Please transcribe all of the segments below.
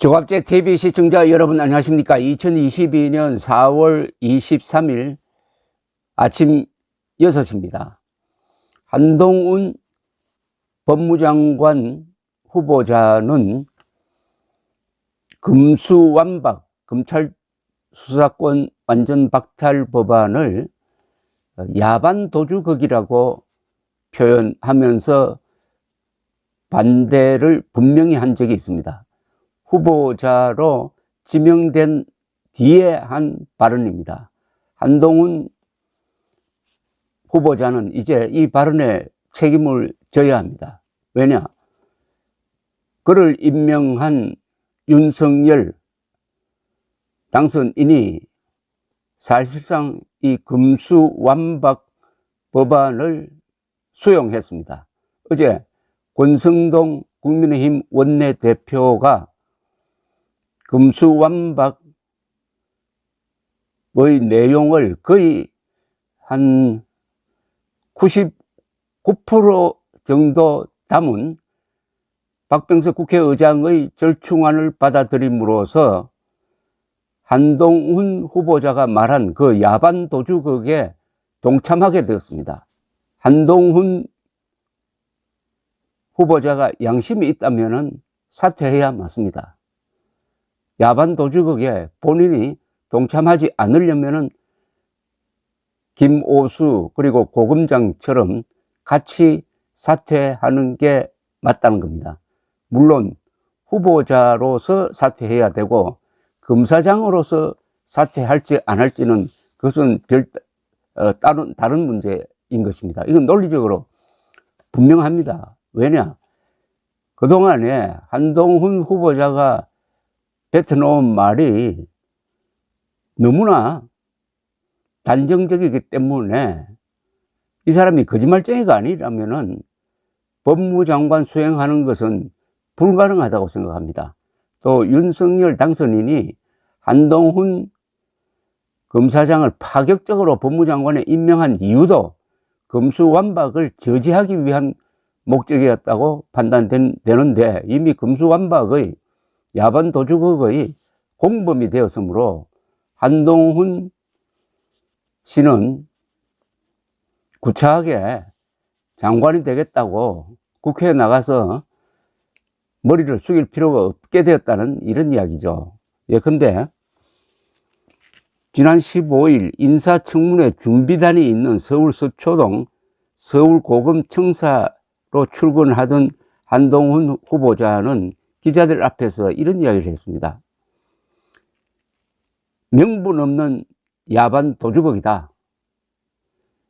조갑제 TV 시청자 여러분 안녕하십니까. 2022년 4월 23일 아침 6시입니다. 한동훈 법무장관 후보자는 금수완박 검찰 수사권 완전 박탈 법안을 야반 도주극이라고 표현하면서 반대를 분명히 한 적이 있습니다. 후보자로 지명된 뒤에 한 발언입니다. 한동훈 후보자는 이제 이 발언에 책임을 져야 합니다. 왜냐? 그를 임명한 윤석열 당선인이 사실상 이 금수완박 법안을 수용했습니다. 어제 권성동 국민의힘 원내대표가 금수완박의 내용을 거의 한 99% 정도 담은 박병석 국회의장의 절충안을 받아들임으로써 한동훈 후보자가 말한 그 야반 도주극에 동참하게 되었습니다. 한동훈 후보자가 양심이 있다면 사퇴해야 맞습니다. 야반 도주극에 본인이 동참하지 않으려면 김오수 그리고 고금장처럼 같이 사퇴하는 게 맞다는 겁니다. 물론 후보자로서 사퇴해야 되고 검사장으로서 사퇴할지 안 할지는 그것은 다른 문제인 것입니다. 이건 논리적으로 분명합니다. 왜냐? 그동안에 한동훈 후보자가 뱉어놓은 말이 너무나 단정적이기 때문에 이 사람이 거짓말쟁이가 아니라면 법무장관 수행하는 것은 불가능하다고 생각합니다. 또 윤석열 당선인이 한동훈 검사장을 파격적으로 법무장관에 임명한 이유도 금수완박을 저지하기 위한 목적이었다고 판단되는데 이미 금수완박의 야반 도주극의 공범이 되었으므로 한동훈 씨는 구차하게 장관이 되겠다고 국회에 나가서 머리를 숙일 필요가 없게 되었다는 이런 이야기죠. 예컨대 지난 15일 인사청문회 준비단이 있는 서울 서초동 서울고검청사로 출근하던 한동훈 후보자는 기자들 앞에서 이런 이야기를 했습니다. 명분 없는 야반 도주극이다.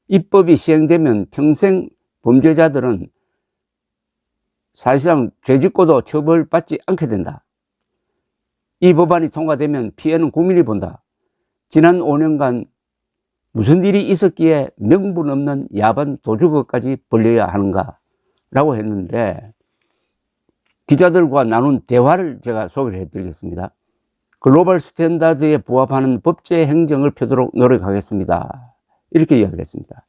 입법이 시행되면 평생 범죄자들은 사실상 죄짓고도 처벌받지 않게 된다. 이 법안이 통과되면 피해는 국민이 본다. 지난 5년간 무슨 일이 있었기에 명분 없는 야반 도주극까지 벌려야 하는가 라고 했는데 기자들과 나눈 대화를 제가 소개를 해드리겠습니다. 글로벌 스탠다드에 부합하는 법제 행정을 펴도록 노력하겠습니다. 이렇게 이야기를 했습니다.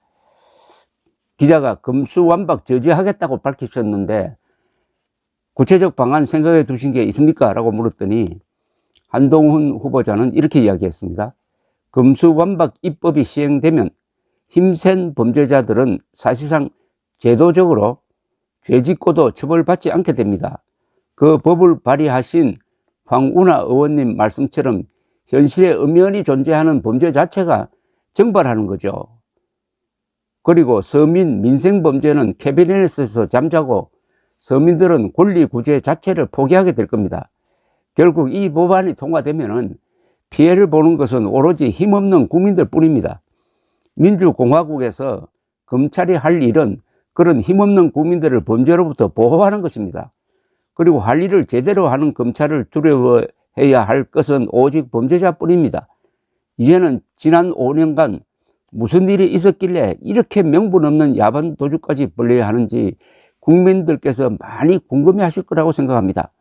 기자가 금수완박 저지하겠다고 밝히셨는데 구체적 방안 생각해 두신 게 있습니까? 라고 물었더니 한동훈 후보자는 이렇게 이야기했습니다. 금수완박 입법이 시행되면 힘센 범죄자들은 사실상 제도적으로 죄짓고도 처벌받지 않게 됩니다. 그 법을 발의하신 황운하 의원님 말씀처럼 현실에 엄연히 존재하는 범죄 자체가 증발하는 거죠. 그리고 서민 민생범죄는 캐비넷에서 잠자고 서민들은 권리 구제 자체를 포기하게 될 겁니다. 결국 이 법안이 통과되면 피해를 보는 것은 오로지 힘없는 국민들 뿐입니다. 민주공화국에서 검찰이 할 일은 그런 힘없는 국민들을 범죄로부터 보호하는 것입니다. 그리고 할 일을 제대로 하는 검찰을 두려워해야 할 것은 오직 범죄자뿐입니다. 이제는 지난 5년간 무슨 일이 있었길래 이렇게 명분 없는 야반 도주까지 벌려야 하는지 국민들께서 많이 궁금해하실 거라고 생각합니다.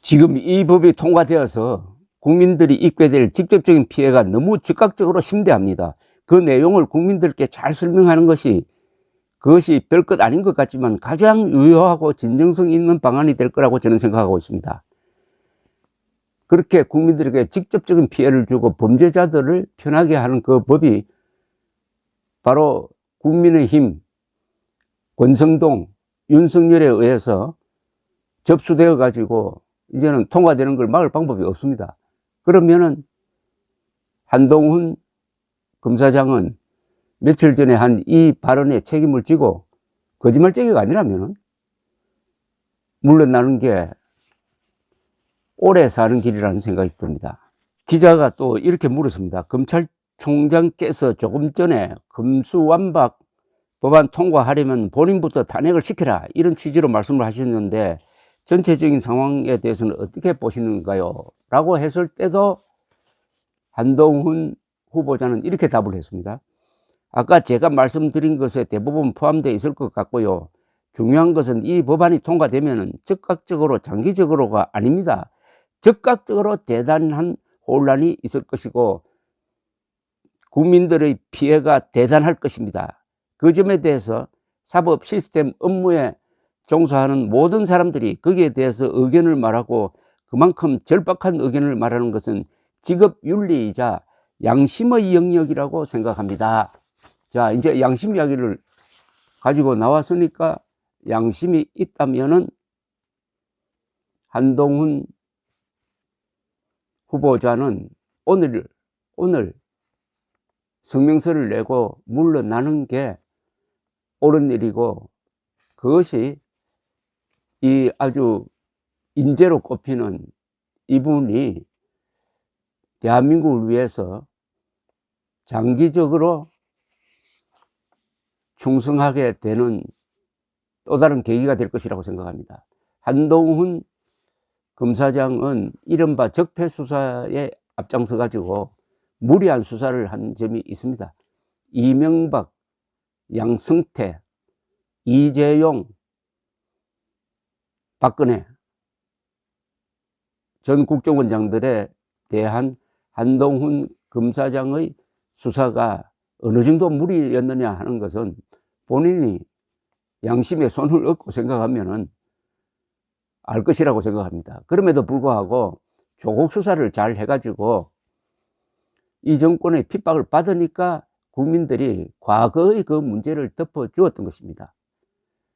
지금 이 법이 통과되어서 국민들이 입게 될 직접적인 피해가 너무 즉각적으로 심대합니다. 그 내용을 국민들께 잘 설명하는 것이 그것이 별것 아닌 것 같지만 가장 유효하고 진정성 있는 방안이 될 거라고 저는 생각하고 있습니다. 그렇게 국민들에게 직접적인 피해를 주고 범죄자들을 편하게 하는 그 법이 바로 국민의힘, 권성동, 윤석열에 의해서 접수되어 가지고 이제는 통과되는 걸 막을 방법이 없습니다. 그러면은 한동훈 검사장은 며칠 전에 한 이 발언에 책임을 지고 거짓말쟁이가 아니라면 물러나는 게 오래 사는 길이라는 생각이 듭니다. 기자가 또 이렇게 물었습니다. 검찰총장께서 조금 전에 검수완박 법안 통과하려면 본인부터 탄핵을 시켜라, 이런 취지로 말씀을 하셨는데 전체적인 상황에 대해서는 어떻게 보시는가요? 라고 했을 때도 한동훈 후보자는 이렇게 답을 했습니다. 아까 제가 말씀드린 것에 대부분 포함되어 있을 것 같고요. 중요한 것은 이 법안이 통과되면 즉각적으로 장기적으로가 아닙니다. 즉각적으로 대단한 혼란이 있을 것이고 국민들의 피해가 대단할 것입니다. 그 점에 대해서 사법 시스템 업무에 종사하는 모든 사람들이 거기에 대해서 의견을 말하고 그만큼 절박한 의견을 말하는 것은 직업윤리이자 양심의 영역이라고 생각합니다. 자, 이제 양심 이야기를 가지고 나왔으니까 양심이 있다면은 한동훈 후보자는 오늘 성명서를 내고 물러나는 게 옳은 일이고, 그것이 이 아주 인재로 꼽히는 이분이 대한민국을 위해서 장기적으로 충성하게 되는 또 다른 계기가 될 것이라고 생각합니다. 한동훈 검사장은 이른바 적폐 수사에 앞장서 가지고 무리한 수사를 한 점이 있습니다. 이명박, 양승태, 이재용, 박근혜 전 국정원장들에 대한 한동훈 검사장의 수사가 어느 정도 무리였느냐 하는 것은 본인이 양심에 손을 얹고 생각하면은 알 것이라고 생각합니다. 그럼에도 불구하고 조국 수사를 잘 해가지고 이 정권의 핍박을 받으니까 국민들이 과거의 그 문제를 덮어주었던 것입니다.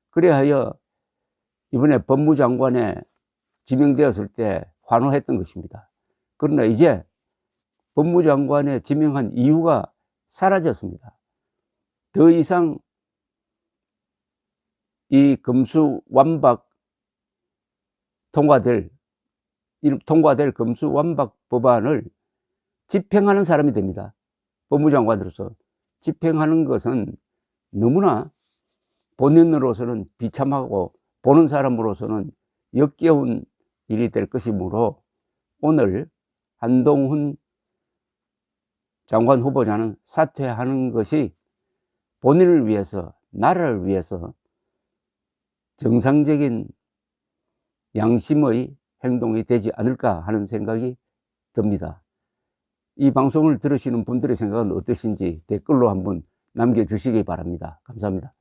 그래야 이번에 법무장관에 지명되었을 때 환호했던 것입니다. 그러나 이제 법무장관에 지명한 이유가 사라졌습니다. 더 이상 이 검수완박 통과될 검수완박 법안을 집행하는 사람이 됩니다. 법무장관으로서 집행하는 것은 너무나 본인으로서는 비참하고 보는 사람으로서는 역겨운 일이 될 것이므로 오늘 한동훈 장관 후보자는 사퇴하는 것이 본인을 위해서, 나라를 위해서 정상적인 양심의 행동이 되지 않을까 하는 생각이 듭니다. 이 방송을 들으시는 분들의 생각은 어떠신지 댓글로 한번 남겨주시기 바랍니다. 감사합니다.